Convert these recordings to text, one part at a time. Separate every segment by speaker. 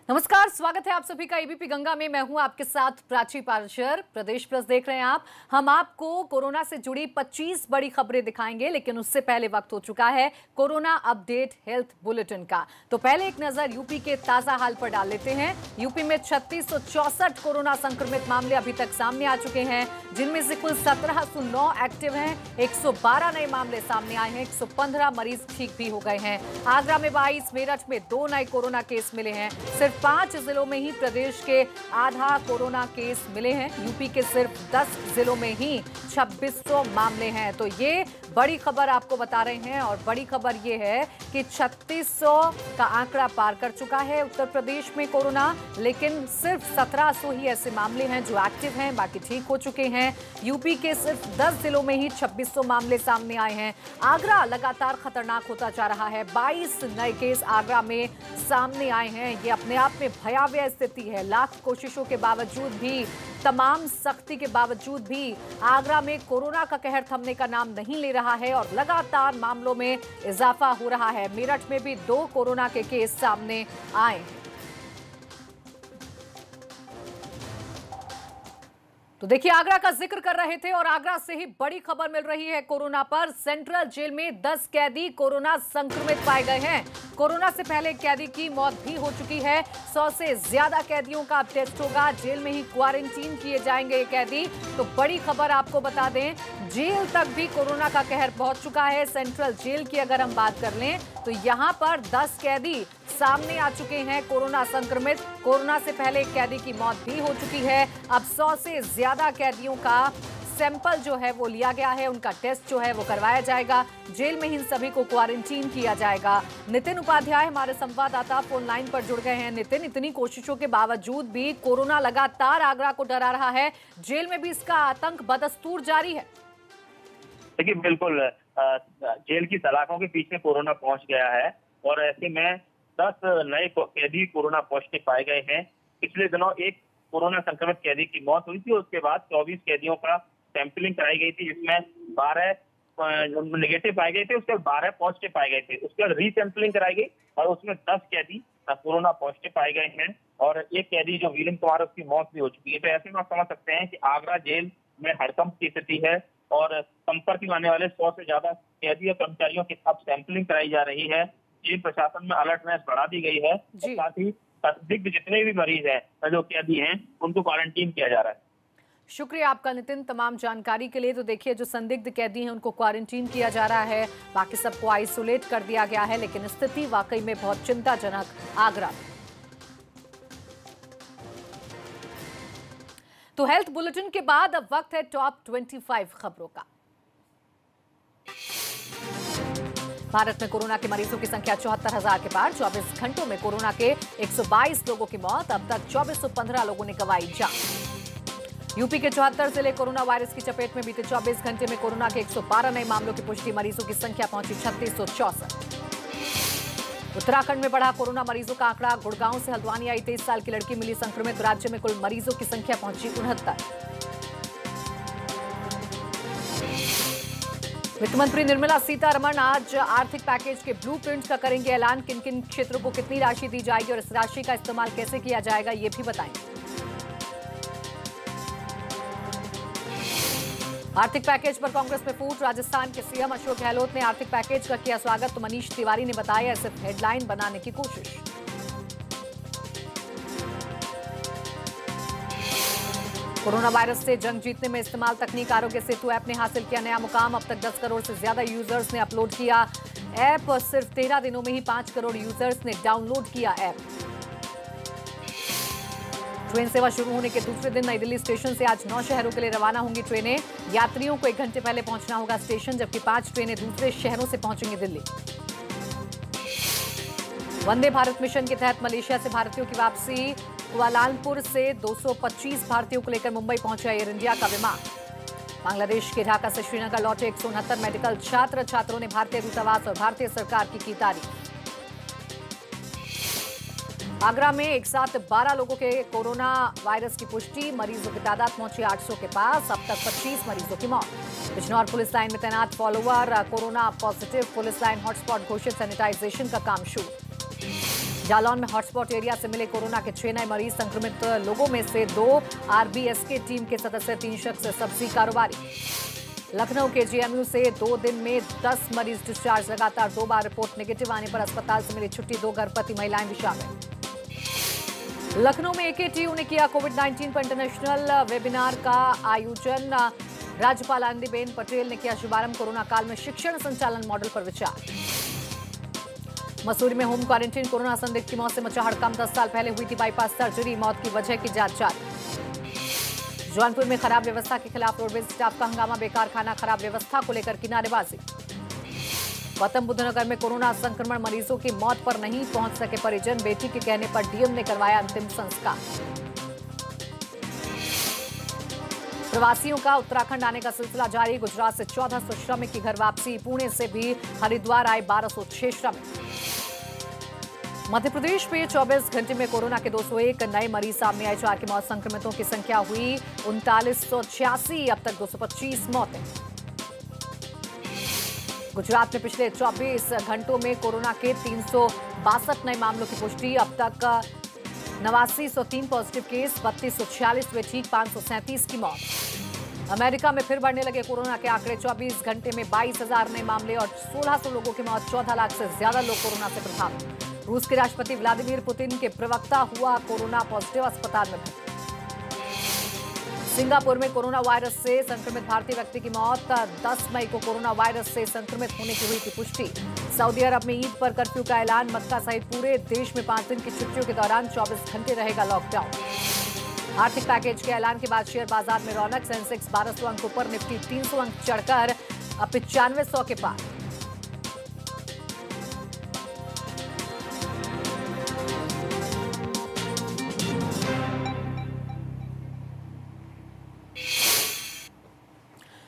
Speaker 1: नमस्कार, स्वागत है आप सभी का एबीपी गंगा में। मैं हूं आपके साथ प्राची पारशर। प्रदेश प्लस देख रहे हैं आप। हम आपको कोरोना से जुड़ी 25 बड़ी खबरें दिखाएंगे, लेकिन उससे पहले वक्त हो चुका है कोरोना अपडेट हेल्थ बुलेटिन का। तो पहले एक नजर यूपी के ताजा हाल पर डाल लेते हैं। यूपी में 3664 कोरोना संक्रमित मामले अभी तक सामने आ चुके हैं, जिनमें से कुल 1709 एक्टिव हैं। 112 नए मामले सामने आए हैं, 115 मरीज ठीक भी हो गए हैं। आगरा में 22, मेरठ में 2 नए कोरोना केस मिले हैं। सिर्फ 5 जिलों में ही प्रदेश के आधा कोरोना केस मिले हैं। यूपी के सिर्फ 10 जिलों में ही 2600 मामले हैं। तो ये बड़ी खबर आपको बता रहे हैं, और बड़ी खबर ये है कि 3600 का आंकड़ा पार कर चुका है उत्तर प्रदेश में कोरोना, लेकिन सिर्फ 1700 ही ऐसे मामले हैं जो एक्टिव हैं, बाकी ठीक हो चुके हैं। यूपी के सिर्फ 10 जिलों में ही 2600 मामले सामने आए हैं। आगरा लगातार खतरनाक होता जा रहा है। 22 नए केस आगरा में सामने आए हैं। ये अपने आप में भयावह स्थिति है। लाख कोशिशों के बावजूद भी, तमाम सख्ती के बावजूद भी आगरा में कोरोना का कहर थमने का नाम नहीं ले रहा है और लगातार मामलों में इजाफा हो रहा है। मेरठ में भी 2 कोरोना के केस सामने आए हैं। तो देखिए, आगरा का जिक्र कर रहे थे और आगरा से ही बड़ी खबर मिल रही है कोरोना पर। सेंट्रल जेल में 10 कैदी कोरोना संक्रमित पाए गए हैं। कोरोना से पहले एक कैदी की मौत भी हो चुकी है। 100 से ज्यादा कैदियों का अब टेस्ट होगा। जेल में ही क्वारंटीन किए जाएंगे ये कैदी। तो बड़ी खबर आपको बता दें, जेल तक भी कोरोना का कहर पहुंच चुका है। सेंट्रल जेल की अगर हम बात कर लें तो यहां पर 10 कैदी सामने आ चुके हैं कोरोना संक्रमित। कोरोना से पहले एक कैदी की मौत भी हो चुकी है। अब 100 से ज्यादा कैदियों का सैंपल जो है वो लिया गया है, उनका टेस्ट जो है वो करवाया जाएगा। जेल में ही सभी को क्वारंटीन किया जाएगा। नितिन उपाध्याय हमारे संवाददाता फोन लाइन पर जुड़ गए हैं। नितिन, इतनी कोशिशों के बावजूद भी कोरोना लगातार आगरा को डरा रहा है। जेल में भी इसका आतंक बदस्तूर जारी है।
Speaker 2: देखिए, बिल्कुल जेल की सलाखों के पीछे कोरोना पहुंच गया है और ऐसे में 10 नए कैदी कोरोना पॉजिटिव पाए गए हैं। पिछले दिनों एक कोरोना संक्रमित कैदी की मौत हुई थी। उसके बाद 24 कैदियों का सैंपलिंग कराई गई थी, जिसमें 12 नेगेटिव पाए गए थे, उसके बाद 12 पॉजिटिव पाए गए थे। उसके बाद रीसैंपलिंग कराई गई और उसमें 10 कैदी कोरोना पॉजिटिव पाए गए हैं और एक कैदी जो वीरेंद्र कुमार, उसकी मौत भी हो चुकी है। तो ऐसे में आप समझ सकते हैं कि आगरा जेल में हड़कंप की स्थिति है और संपर्क में आने वाले 100 से ज्यादा कैदी और कर्मचारियों की अब सैंपलिंग कराई जा रही है। जेल प्रशासन में अलर्टनेस बढ़ा दी गई है। साथ ही संदिग्ध जितने भी मरीज हैं, जो कैदी हैं, उनको क्वारंटीन किया जा रहा है।
Speaker 1: शुक्रिया आपका नितिन, तमाम जानकारी के लिए। तो देखिए, जो संदिग्ध कैदी हैं उनको क्वारंटीन किया जा रहा है, बाकी सबको आइसोलेट कर दिया गया है। लेकिन स्थिति वाकई में बहुत चिंताजनक आगरा में। तो हेल्थ बुलेटिन के बाद अब वक्त है टॉप 25 खबरों का। भारत में कोरोना के मरीजों की संख्या 74,000 के पार। 24 घंटों में कोरोना के 122 लोगों की मौत। अब तक 2415 लोगों ने गंवाई जान। यूपी के 74 जिले कोरोना वायरस की चपेट में। बीते 24 घंटे में कोरोना के 112 नए मामलों की पुष्टि। मरीजों की संख्या पहुंची 3664। उत्तराखंड में बढ़ा कोरोना मरीजों का आंकड़ा। गुड़गांव से हल्द्वानी आई 23 साल की लड़की मिली संक्रमित। राज्य में कुल मरीजों की संख्या पहुंची 69। वित्त मंत्री निर्मला सीतारमण आज आर्थिक पैकेज के ब्लूप्रिंट का करेंगे ऐलान। किन किन क्षेत्रों को कितनी राशि दी जाएगी और इस राशि का इस्तेमाल कैसे किया जाएगा, ये भी बताएंगे। आर्थिक पैकेज पर कांग्रेस में फूट। राजस्थान के सीएम अशोक गहलोत ने आर्थिक पैकेज का किया स्वागत, तो मनीष तिवारी ने बताया सिर्फ हेडलाइन बनाने की कोशिश। कोरोना वायरस से जंग जीतने में इस्तेमाल तकनीक। आरोग्य सेतु ऐप ने हासिल किया नया मुकाम। अब तक 10 करोड़ से ज्यादा यूजर्स ने अपलोड किया ऐप। सिर्फ 13 दिनों में ही 5 करोड़ यूजर्स ने डाउनलोड किया ऐप। ट्रेन सेवा शुरू होने के दूसरे दिन नई दिल्ली स्टेशन से आज 9 शहरों के लिए रवाना होंगी ट्रेनें। यात्रियों को 1 घंटे पहले पहुंचना होगा स्टेशन, जबकि 5 ट्रेनें दूसरे शहरों से पहुंचेंगी दिल्ली। वंदे भारत मिशन के तहत मलेशिया से भारतीयों की वापसी। कुआलालंपुर से 225 भारतीयों को लेकर मुंबई पहुंचा एयर इंडिया का विमान। बांग्लादेश के ढाका से श्रीनगर लौटे 169 मेडिकल छात्रों ने भारतीय दूतावास और भारतीय सरकार की तारीफ। आगरा में एक साथ 12 लोगों के कोरोना वायरस की पुष्टि। मरीजों की तादाद पहुंची 800 के पास। अब तक 25 मरीजों की मौत। बिजनौर पुलिस लाइन में तैनात follower corona positive. Police line hotspot घोषित। सैनिटाइजेशन का काम शुरू। जालौन में हॉटस्पॉट एरिया से मिले कोरोना के 6 नए मरीज। संक्रमित लोगों में से 2 आरबीएसके टीम के सदस्य, 3 शख्स सब्जी कारोबारी। लखनऊ के जेएमयू से 2 दिन में 10 मरीज डिस्चार्ज। लगातार 2 बार रिपोर्ट नेगेटिव आने पर अस्पताल से मिली छुट्टी। 2 गर्भवती महिलाएं भी शामिल। लखनऊ में एकेटीयू ने किया कोविड-19 पर इंटरनेशनल वेबिनार का आयोजन। राज्यपाल आनंदीबेन पटेल ने किया शुभारंभ। कोरोना काल में शिक्षण संचालन मॉडल पर विचार। मसूरी में होम क्वारंटीन कोरोना संदिग्ध की मौत से मचा हड़कंप। 10 साल पहले हुई थी बाईपास सर्जरी। मौत की वजह की जांच जारी। जौनपुर में खराब व्यवस्था के खिलाफ रोडवेज स्टाफ का हंगामा। बेकार खाना, खराब व्यवस्था को लेकर किनारेबाजी। गौतम बुद्ध नगर में कोरोना संक्रमण मरीजों की मौत पर नहीं पहुंच सके परिजन। बेटी के कहने पर डीएम ने करवाया अंतिम संस्कार। प्रवासियों का उत्तराखंड आने का सिलसिला जारी। गुजरात से 1400 श्रमिक की घर वापसी। पुणे से भी हरिद्वार आए 1206 श्रमिक। मध्य प्रदेश में 24 घंटे में कोरोना के 201 नए मरीज सामने आए। 4 की मौत। संक्रमितों की संख्या हुई 3986। अब तक 225 मौतें। गुजरात में पिछले 24 घंटों में कोरोना के 362 नए मामलों की पुष्टि। अब तक 8903 पॉजिटिव केस। 3246 हुए ठीक। 537 की मौत। अमेरिका में फिर बढ़ने लगे कोरोना के आंकड़े। 24 घंटे में 22,000 नए मामले और 1600 लोगों की मौत। 14 लाख से ज्यादा लोग कोरोना से प्रभावित। रूस के राष्ट्रपति व्लादिमीर पुतिन के प्रवक्ता हुआ कोरोना पॉजिटिव, अस्पताल में भर्ती। सिंगापुर में कोरोना वायरस से संक्रमित भारतीय व्यक्ति की मौत। 10 मई को कोरोना वायरस से संक्रमित होने की हुई थी पुष्टि। सऊदी अरब में ईद पर कर्फ्यू का ऐलान। मक्का सहित पूरे देश में 5 दिन की छुट्टियों के दौरान 24 घंटे रहेगा लॉकडाउन। आर्थिक पैकेज के ऐलान के बाद शेयर बाजार में रौनक। सेंसेक्स 1200 अंक ऊपर, निफ्टी 300 अंक चढ़कर 9500 के पार।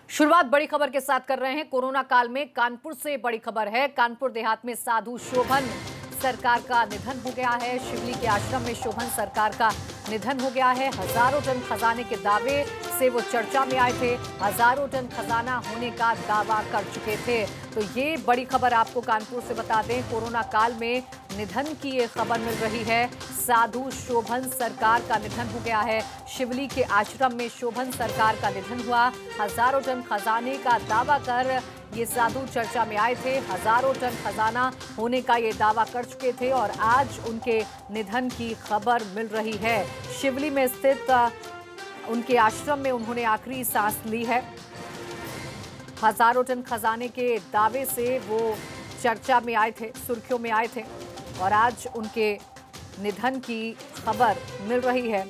Speaker 1: शुरुआत बड़ी खबर के साथ कर रहे हैं। कोरोना काल में कानपुर से बड़ी खबर है। कानपुर देहात में साधु शोभन सरकार का निधन हो गया है। शिवली के आश्रम में शोभन सरकार का निधन हो गया है। हजारों टन खजाने के दावे से वो चर्चा में आए थे। हजारों टन खजाना होने का दावा कर चुके थे। तो ये बड़ी खबर आपको कानपुर से बता दें। कोरोना काल में निधन की ये खबर मिल रही है। साधु शोभन सरकार का निधन हो गया है। शिवली के आश्रम में शोभन सरकार का निधन हुआ। हजारों टन खजाने का दावा कर ये साधु चर्चा में आए थे। हजारों टन खजाना होने का ये दावा कर चुके थे और आज उनके निधन की खबर मिल रही है। शिवली में स्थित उनके आश्रम में उन्होंने आखिरी सांस ली है। हजारों टन खजाने के दावे से वो चर्चा में आए थे, सुर्खियों में आए थे और आज उनके निधन की खबर मिल रही है।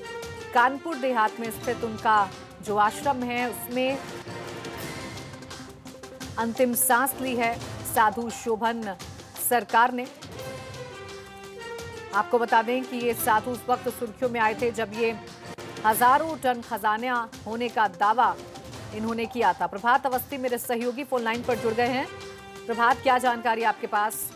Speaker 1: कानपुर देहात में स्थित उनका जो आश्रम है उसमें अंतिम सांस ली है साधु शोभन सरकार ने। आपको बता दें कि ये साधु उस वक्त सुर्खियों में आए थे जब ये हजारों टन खजाना होने का दावा इन्होंने किया था। प्रभात अवस्थी मेरे सहयोगी फोन लाइन पर जुड़ गए हैं। प्रभात, क्या जानकारी आपके पास?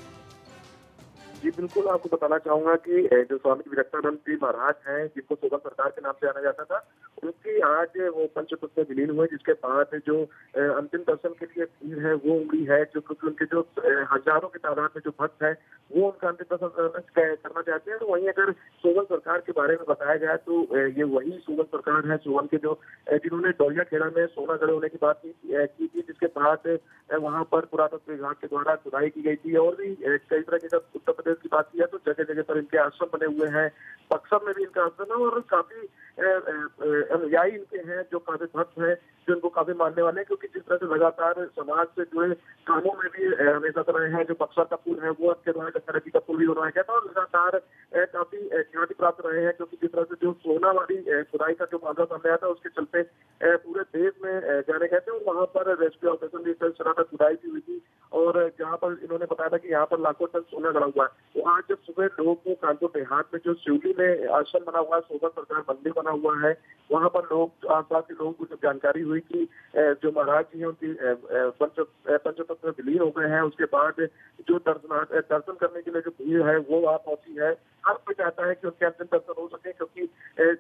Speaker 3: जी बिल्कुल, आपको बताना चाहूंगा कि जो स्वामी विवेकानंद जी महाराज हैं, जिनको शोभन सरकार के नाम से जाना जाता था, उनकी आज वो पंचतत्व में विलीन हुए, जिसके बाद जो अंतिम दर्शन के लिए भीड़ है वो उमड़ी है। जो क्योंकि उनके जो हजारों की तादाद में जो भक्त है वो उनका अंतिम दर्शन करना चाहते हैं। तो वहीं अगर शोभन सरकार के बारे में बताया जाए तो ये वही शोभन सरकार है, शोभन के जो जिन्होंने डोलिया खेड़ा में सोना गड़े होने की बात की थी, जिसके बाद वहां पर पुरातत्व विभाग के द्वारा खुदाई की गई थी। और भी कई तरह की जब उत्तर प्रदेश की बात किया तो जगह जगह पर इनके आश्रम बने हुए हैं। बक्सर में भी इनका आश्रम है और काफी अनुयायी इनके हैं, जो काफी भक्त हैं, जो इनको काफी मानने वाले हैं। क्योंकि जिस तरह से लगातार समाज से जुड़े कामों में भी हमेशा रहे हैं। जो बक्सर का पुल है वो इसके द्वारा तरक्की का पुल भी बनवाया गया था और लगातार काफी ख्याति प्राप्त रहे हैं। क्योंकि जिस तरह से जो सोना वाली खुदाई का जो मामला सामने आया था उसके चलते पूरे देश में जाने गए थे और वहाँ पर रेस्क्यू ऑपरेशन भी चल रहा था, खुदाई भी हुई थी और जहाँ पर इन्होंने बताया था कि यहाँ पर लाखों टन सोना गड़ा हुआ है। तो आज जब सुबह लोगों को कानपुर देहात में जो शिवली में आश्रम बना हुआ है, शोभन सरकार मंदिर बना बना हुआ है। वहाँ पर लोग, आसपास के लोगों को जब जानकारी हुई कि जो महाराज जी हैं उनकी पंचतत्व में विलीन हो गए हैं, उसके बाद जो दर्शन करने के लिए जो भीड़ है वो वहाँ पहुंची है। हर कोई चाहता है कि उनके अंतिम दर्शन हो सके, क्योंकि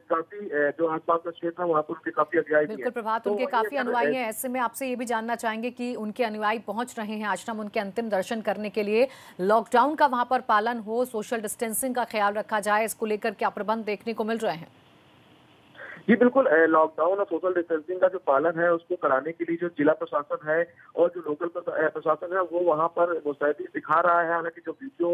Speaker 3: काफी जो आसपास का क्षेत्र है वहाँ पर उनके काफी अनुयायी हैं।
Speaker 1: बिल्कुल प्रभात, उनके काफी अनुयायी हैं। ऐसे में आपसे ये भी जानना चाहेंगे कि उनके अनुयायी पहुंच रहे हैं आश्रम उनके अंतिम दर्शन करने के लिए, लॉकडाउन का वहां पर पालन हो, सोशल डिस्टेंसिंग का ख्याल रखा जाए, इसको लेकर क्या प्रबंध देखने को मिल रहे हैं?
Speaker 3: जी बिल्कुल, लॉकडाउन और सोशल डिस्टेंसिंग का जो पालन है उसको कराने के लिए जो जिला प्रशासन है और जो लोकल प्रशासन है वो वहाँ पर मुस्तैदी दिखा रहा है। हालांकि जो वीडियो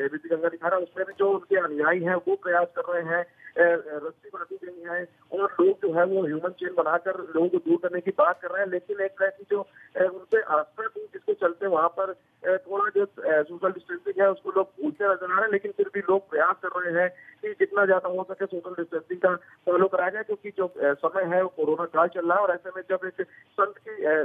Speaker 3: एबीपी गंगा दिखा रहा है उसमें भी जो उनके अनुयायी हैं वो प्रयास कर रहे हैं, रस्सी बांधी गई है और लोग जो है वो ह्यूमन चेन बनाकर लोगों को दूर करने की बात कर रहे हैं। लेकिन एक तरह की जो उनसे आस्था थी जिसके चलते वहाँ पर थोड़ा जो सोशल डिस्टेंसिंग है उसको लोग भूलते नजर आ रहे हैं, लेकिन फिर भी लोग प्रयास कर रहे हैं कि जितना ज्यादा हो सके सोशल डिस्टेंसिंग का फॉलो कराया जाए, क्योंकि जो समय है वो कोरोना काल चल रहा है। और ऐसे में जब एक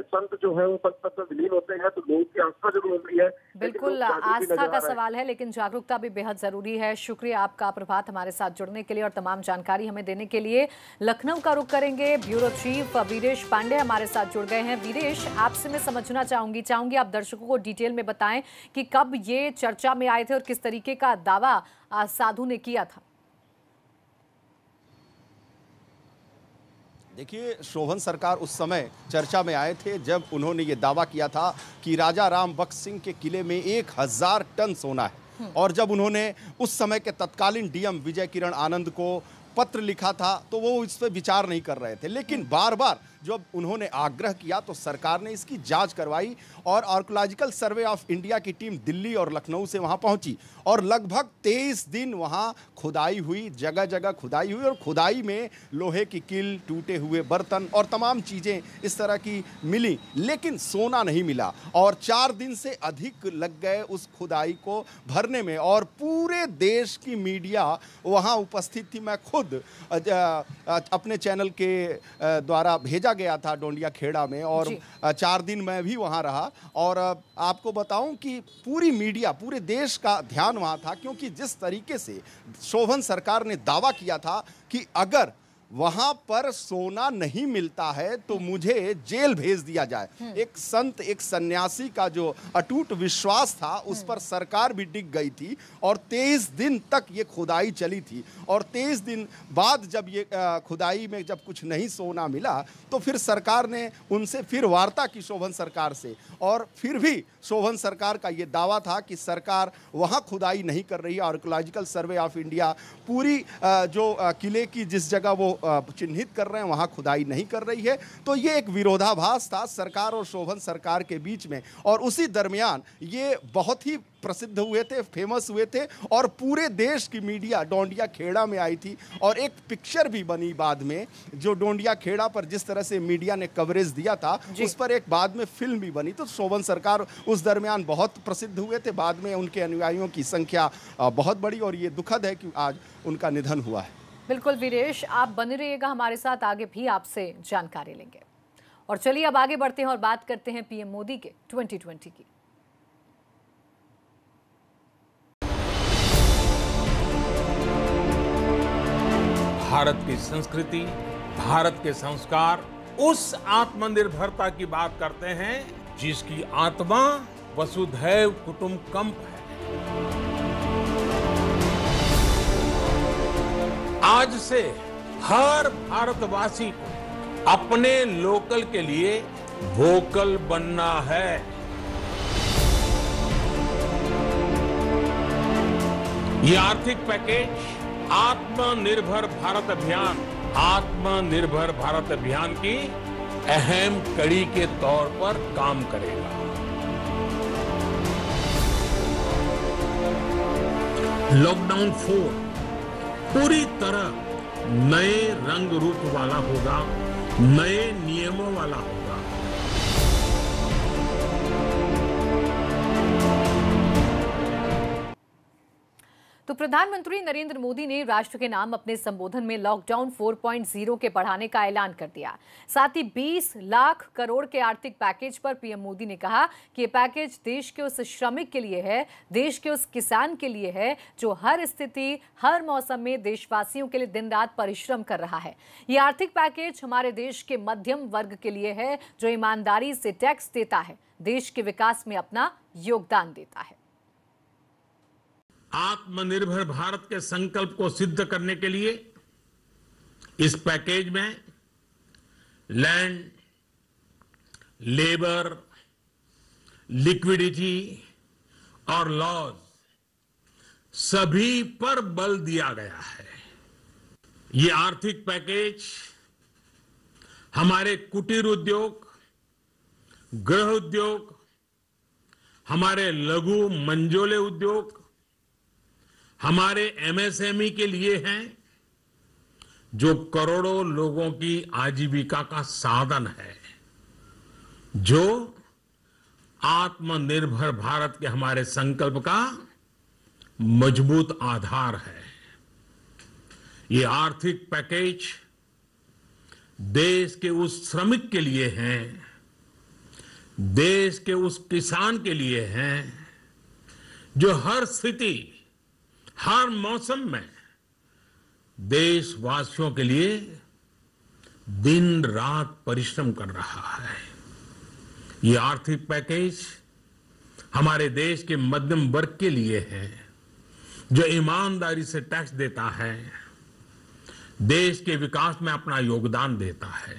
Speaker 3: संत जो है वो पंचतत्व में विलीन होते हैं तो लोगों की आस्था जरूर होती है।
Speaker 1: बिल्कुल आस्था का सवाल है, लेकिन जागरूकता भी बेहद जरूरी है। शुक्रिया आपका प्रभात, हमारे साथ जुड़ने के लिए और तमाम जानकारी हमें देने के लिए। लखनऊ का रुख करेंगे, ब्यूरो चीफ वीरेश पांडे हमारे साथ जुड़ गए हैं। वीरेश, आपसे मैं समझना चाहूंगी आप दर्शकों को डिटेल में बताएं कि कब ये चर्चा में आए थे और किस तरीके का दावा साधु ने किया था।
Speaker 4: देखिए, शोभन सरकार उस समय चर्चा में आए थे जब उन्होंने ये दावा किया था कि राजा राम बख्श सिंह के किले में 1000 टन सोना है। और जब उन्होंने उस समय के तत्कालीन डीएम विजय किरण आनंद को पत्र लिखा था तो वो इस पर विचार नहीं कर रहे थे, लेकिन बार बार जब उन्होंने आग्रह किया तो सरकार ने इसकी जांच करवाई और आर्कोलॉजिकल सर्वे ऑफ इंडिया की टीम दिल्ली और लखनऊ से वहां पहुंची और लगभग 23 दिन वहां खुदाई हुई, जगह जगह खुदाई हुई और खुदाई में लोहे की किल, टूटे हुए बर्तन और तमाम चीज़ें इस तरह की मिली, लेकिन सोना नहीं मिला। और 4 दिन से अधिक लग गए उस खुदाई को भरने में और पूरे देश की मीडिया वहां उपस्थित थी। मैं खुद अपने चैनल के द्वारा भेजा गया था डोंडिया खेड़ा में और 4 दिन मैं भी वहां रहा और आपको बताऊं कि पूरी मीडिया, पूरे देश का ध्यान वहां था, क्योंकि जिस तरीके से शोभन सरकार ने दावा किया था कि अगर वहां पर सोना नहीं मिलता है तो मुझे जेल भेज दिया जाए। एक संत, एक सन्यासी का जो अटूट विश्वास था उस पर सरकार भी डिग गई थी और 23 दिन तक ये खुदाई चली थी। और 23 दिन बाद जब ये खुदाई में जब कुछ नहीं सोना मिला तो फिर सरकार ने उनसे फिर वार्ता की शोभन सरकार से, और फिर भी शोभन सरकार का ये दावा था कि सरकार वहाँ खुदाई नहीं कर रही है। आर्कोलॉजिकल सर्वे ऑफ इंडिया पूरी जो किले की जिस जगह वो चिन्हित कर रहे हैं वहाँ खुदाई नहीं कर रही है। तो ये एक विरोधाभास था सरकार और शोभन सरकार के बीच में, और उसी दरमियान ये बहुत ही प्रसिद्ध हुए थे, फेमस हुए थे और पूरे देश की मीडिया डोंडिया खेड़ा में आई थी। और एक पिक्चर भी बनी बाद में, जो डोंडिया खेड़ा पर जिस तरह से मीडिया ने कवरेज दिया था उस पर एक बाद में फिल्म भी बनी। तो शोभन सरकार उस दरमियान बहुत प्रसिद्ध हुए थे, बाद में उनके अनुयायियों की संख्या बहुत बड़ी और ये दुखद है कि आज उनका निधन हुआ है।
Speaker 1: बिल्कुल वीरेश, आप बने रहिएगा हमारे साथ, आगे भी आपसे जानकारी लेंगे। और चलिए अब आगे बढ़ते हैं और बात करते हैं पीएम मोदी के 2020 की।
Speaker 5: भारत की संस्कृति, भारत के संस्कार उस आत्मनिर्भरता की बात करते हैं जिसकी आत्मा वसुधैव कुटुंबकम है। आज से हर भारतवासी को अपने लोकल के लिए वोकल बनना है। ये आर्थिक पैकेज आत्मनिर्भर भारत अभियान की अहम कड़ी के तौर पर काम करेगा। लॉकडाउन 4 पूरी तरह नए रंग रूप वाला होगा, नए नियमों वाला होगा।
Speaker 1: तो प्रधानमंत्री नरेंद्र मोदी ने राष्ट्र के नाम अपने संबोधन में लॉकडाउन 4.0 के बढ़ाने का ऐलान कर दिया। साथ ही 20 लाख करोड़ के आर्थिक पैकेज पर पीएम मोदी ने कहा कि ये पैकेज देश के उस श्रमिक के लिए है, देश के उस किसान के लिए है जो हर स्थिति, हर मौसम में देशवासियों के लिए दिन रात परिश्रम कर रहा है। ये आर्थिक पैकेज हमारे देश के मध्यम वर्ग के लिए है जो ईमानदारी से टैक्स देता है, देश के विकास में अपना योगदान देता है।
Speaker 5: आत्मनिर्भर भारत के संकल्प को सिद्ध करने के लिए इस पैकेज में लैंड, लेबर, लिक्विडिटी और लॉज सभी पर बल दिया गया है। ये आर्थिक पैकेज हमारे कुटीर उद्योग, गृह उद्योग, हमारे लघु मंझोले उद्योग, हमारे एमएसएमई के लिए हैं जो करोड़ों लोगों की आजीविका का साधन है, जो आत्मनिर्भर भारत के हमारे संकल्प का मजबूत आधार है। ये आर्थिक पैकेज देश के उस श्रमिक के लिए हैं, देश के उस किसान के लिए हैं जो हर स्थिति, हर मौसम में देशवासियों के लिए दिन रात परिश्रम कर रहा है। ये आर्थिक पैकेज हमारे देश के मध्यम वर्ग के लिए है जो ईमानदारी से टैक्स देता है, देश के विकास में अपना योगदान देता है।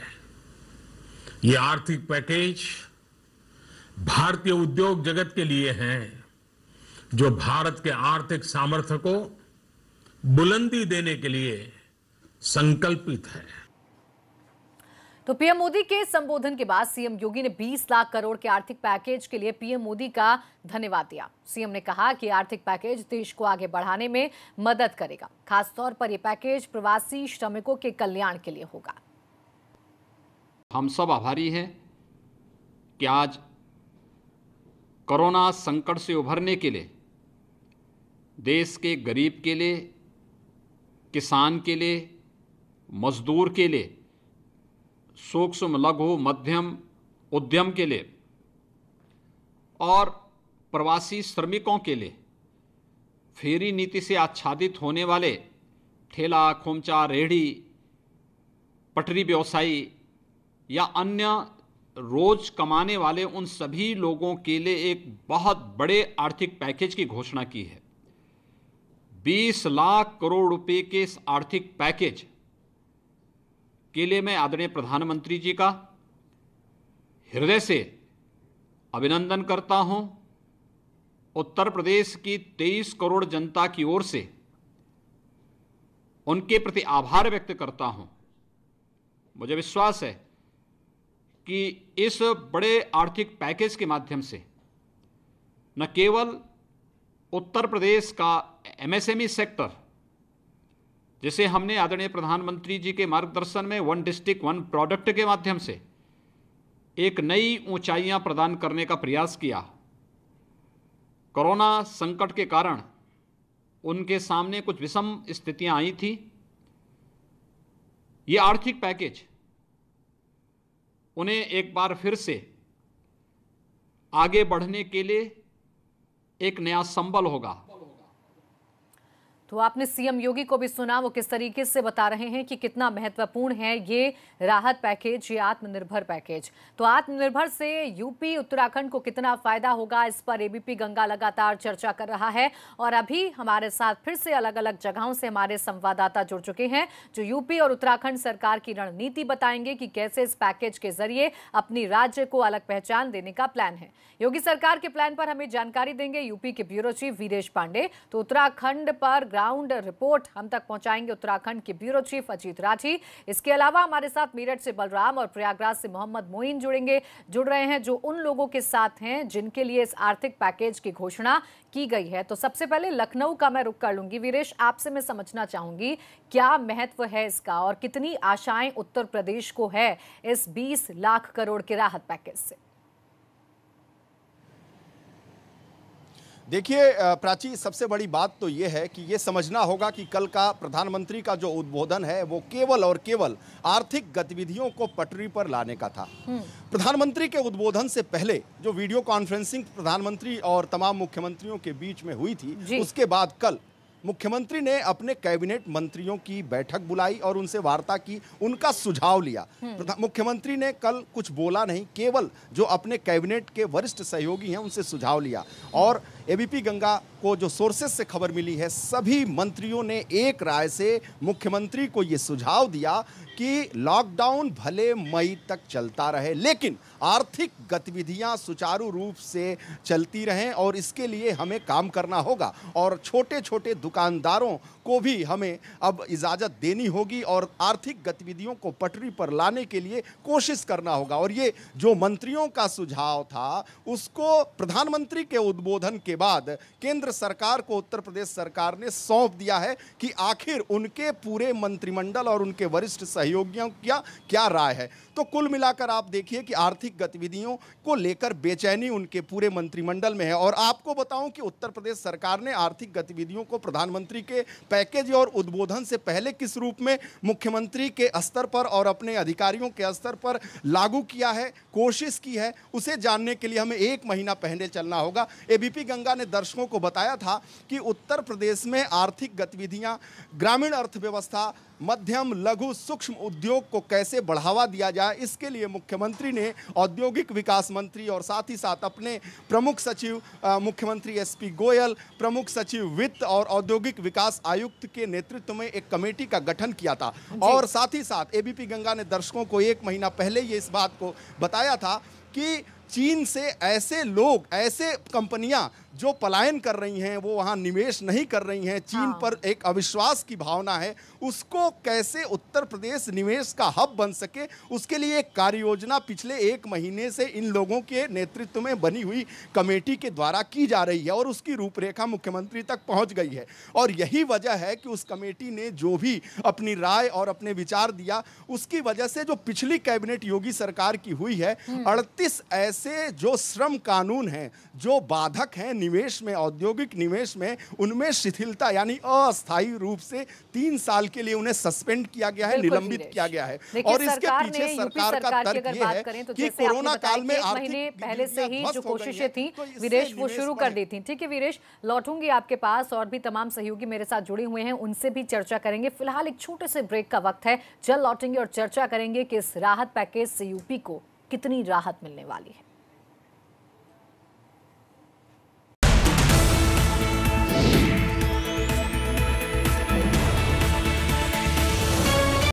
Speaker 5: ये आर्थिक पैकेज भारतीय उद्योग जगत के लिए है जो भारत के आर्थिक सामर्थ्य को बुलंदी देने के लिए संकल्पित है।
Speaker 1: तो पीएम मोदी के संबोधन के बाद सीएम योगी ने 20 लाख करोड़ के आर्थिक पैकेज के लिए पीएम मोदी का धन्यवाद दिया। सीएम ने कहा कि आर्थिक पैकेज देश को आगे बढ़ाने में मदद करेगा। खासतौर पर यह पैकेज प्रवासी श्रमिकों के कल्याण के लिए होगा।
Speaker 6: हम सब आभारी हैं कि आज कोरोना संकट से उभरने के लिए देश के गरीब के लिए, किसान के लिए, मजदूर के लिए, सूक्ष्म लघु मध्यम उद्यम के लिए और प्रवासी श्रमिकों के लिए फेरी नीति से आच्छादित होने वाले ठेला, खोमचा, रेहड़ी, पटरी व्यवसायी या अन्य रोज कमाने वाले उन सभी लोगों के लिए एक बहुत बड़े आर्थिक पैकेज की घोषणा की है। 20 लाख करोड़ रुपए के इस आर्थिक पैकेज के लिए मैं आदरणीय प्रधानमंत्री जी का हृदय से अभिनंदन करता हूं। उत्तर प्रदेश की 23 करोड़ जनता की ओर से उनके प्रति आभार व्यक्त करता हूं। मुझे विश्वास है कि इस बड़े आर्थिक पैकेज के माध्यम से न केवल उत्तर प्रदेश का एमएसएमई सेक्टर, जिसे हमने आदरणीय प्रधानमंत्री जी के मार्गदर्शन में वन डिस्ट्रिक्ट वन प्रोडक्ट के माध्यम से एक नई ऊंचाइयां प्रदान करने का प्रयास किया। कोरोना संकट के कारण उनके सामने कुछ विषम स्थितियां आई थी। ये आर्थिक पैकेज उन्हें एक बार फिर से आगे बढ़ने के लिए एक नया संबल होगा।
Speaker 1: तो आपने सीएम योगी को भी सुना, वो किस तरीके से बता रहे हैं कि कितना महत्वपूर्ण है ये राहत पैकेज, ये आत्मनिर्भर पैकेज। तो आत्मनिर्भर से यूपी उत्तराखंड को कितना फायदा होगा, इस पर एबीपी गंगा लगातार चर्चा कर रहा है। और अभी हमारे साथ फिर से अलग अलग जगहों से हमारे संवाददाता जुड़ चुके हैं जो यूपी और उत्तराखंड सरकार की रणनीति बताएंगे कि कैसे इस पैकेज के जरिए अपनी राज्य को अलग पहचान देने का प्लान है। योगी सरकार के प्लान पर हमें जानकारी देंगे यूपी के ब्यूरो चीफ वीरेश पांडे। तो उत्तराखंड पर ग्राउंड रिपोर्ट हम तक पहुंचाएंगे उत्तराखंड के ब्यूरो चीफ अजीत राठी। इसके अलावा हमारे साथ मेरठ से बलराम और प्रयागराज से मोहम्मद मोइन जुड़ रहे हैं जो उन लोगों के साथ हैं जिनके लिए इस आर्थिक पैकेज की घोषणा की गई है। तो सबसे पहले लखनऊ का मैं रुख कर लूंगी। वीरेश, आपसे मैं समझना चाहूंगी क्या महत्व है इसका और कितनी आशाएं उत्तर प्रदेश को है इस 20 लाख करोड़ के राहत पैकेज से?
Speaker 4: देखिए प्राची, सबसे बड़ी बात तो ये है कि ये समझना होगा कि कल का प्रधानमंत्री का जो उद्बोधन है वो केवल और केवल आर्थिक गतिविधियों को पटरी पर लाने का था। प्रधानमंत्री के उद्बोधन से पहले जो वीडियो कॉन्फ्रेंसिंग प्रधानमंत्री और तमाम मुख्यमंत्रियों के बीच में हुई थी, उसके बाद कल मुख्यमंत्री ने अपने कैबिनेट मंत्रियों की बैठक बुलाई और उनसे वार्ता की, उनका सुझाव लिया। मुख्यमंत्री ने कल कुछ बोला नहीं, केवल जो अपने कैबिनेट के वरिष्ठ सहयोगी हैं उनसे सुझाव लिया। और एबीपी गंगा को जो सोर्सेस से खबर मिली है, सभी मंत्रियों ने एक राय से मुख्यमंत्री को ये सुझाव दिया कि लॉकडाउन भले मई तक चलता रहे, लेकिन आर्थिक गतिविधियां सुचारू रूप से चलती रहें और इसके लिए हमें काम करना होगा और छोटे छोटे दुकानदारों को भी हमें अब इजाज़त देनी होगी और आर्थिक गतिविधियों को पटरी पर लाने के लिए कोशिश करना होगा। और ये जो मंत्रियों का सुझाव था, उसको प्रधानमंत्री के उद्बोधन के बाद केंद्र सरकार को उत्तर प्रदेश सरकार ने सौंप दिया है कि आखिर उनके पूरे मंत्रिमंडल और उनके वरिष्ठ सहयोगियों की क्या राय है। तो कुल मिलाकर आप देखिए कि आर्थिक गतिविधियों को लेकर बेचैनी उनके पूरे मंत्रिमंडल में है। और आपको बताऊं कि उत्तर प्रदेश सरकार ने आर्थिक गतिविधियों को प्रधानमंत्री के पैकेज और उद्बोधन से पहले किस रूप में मुख्यमंत्री के स्तर पर और अपने अधिकारियों के स्तर पर लागू किया है, कोशिश की है, उसे जानने के लिए हमें 1 महीना पहले चलना होगा। एबीपी गंगा ने दर्शकों को बताया था कि उत्तर प्रदेश में आर्थिक गतिविधियां, ग्रामीण अर्थव्यवस्था, मध्यम लघु सूक्ष्म उद्योग को कैसे बढ़ावा दिया जाए, इसके लिए मुख्यमंत्री ने औद्योगिक विकास मंत्री और साथ ही साथ अपने प्रमुख सचिव मुख्यमंत्री एसपी गोयल, प्रमुख सचिव वित्त और औद्योगिक विकास आयुक्त के नेतृत्व में एक कमेटी का गठन किया था। और साथ ही साथ एबीपी गंगा ने दर्शकों को 1 महीना पहले ये इस बात को बताया था कि चीन से ऐसे लोग, ऐसे कंपनियां जो पलायन कर रही हैं, वो वहां निवेश नहीं कर रही हैं, चीन पर एक अविश्वास की भावना है, उसको कैसे उत्तर प्रदेश निवेश का हब बन सके, उसके लिए एक कार्य योजना पिछले 1 महीने से इन लोगों के नेतृत्व में बनी हुई कमेटी के द्वारा की जा रही है और उसकी रूपरेखा मुख्यमंत्री तक पहुंच गई है। और यही वजह है कि उस कमेटी ने जो भी अपनी राय और अपने विचार दिया, उसकी वजह से जो पिछली कैबिनेट योगी सरकार की हुई है, 38 ऐसे जो श्रम कानून हैं जो बाधक हैं निवेश में, औद्योगिक निवेश में, उनमें शिथिलता यानी अस्थायी रूप से 3 साल के लिए उन्हें सस्पेंड किया गया है, निलंबित किया गया है। और इसके पीछे सरकार का तर्क ये है कि कोरोना काल में
Speaker 1: महीने पहले से ही जो कोशिशें थी वीरेश, वो शुरू कर दी थी। ठीक है वीरेश, लौटूंगी आपके पास, और भी तमाम सहयोगी मेरे साथ जुड़े हुए हैं, उनसे भी चर्चा करेंगे। फिलहाल एक छोटे से ब्रेक का वक्त है, जल्द लौटेंगे और चर्चा करेंगे कि इस राहत पैकेज से यूपी को कितनी राहत मिलने वाली है।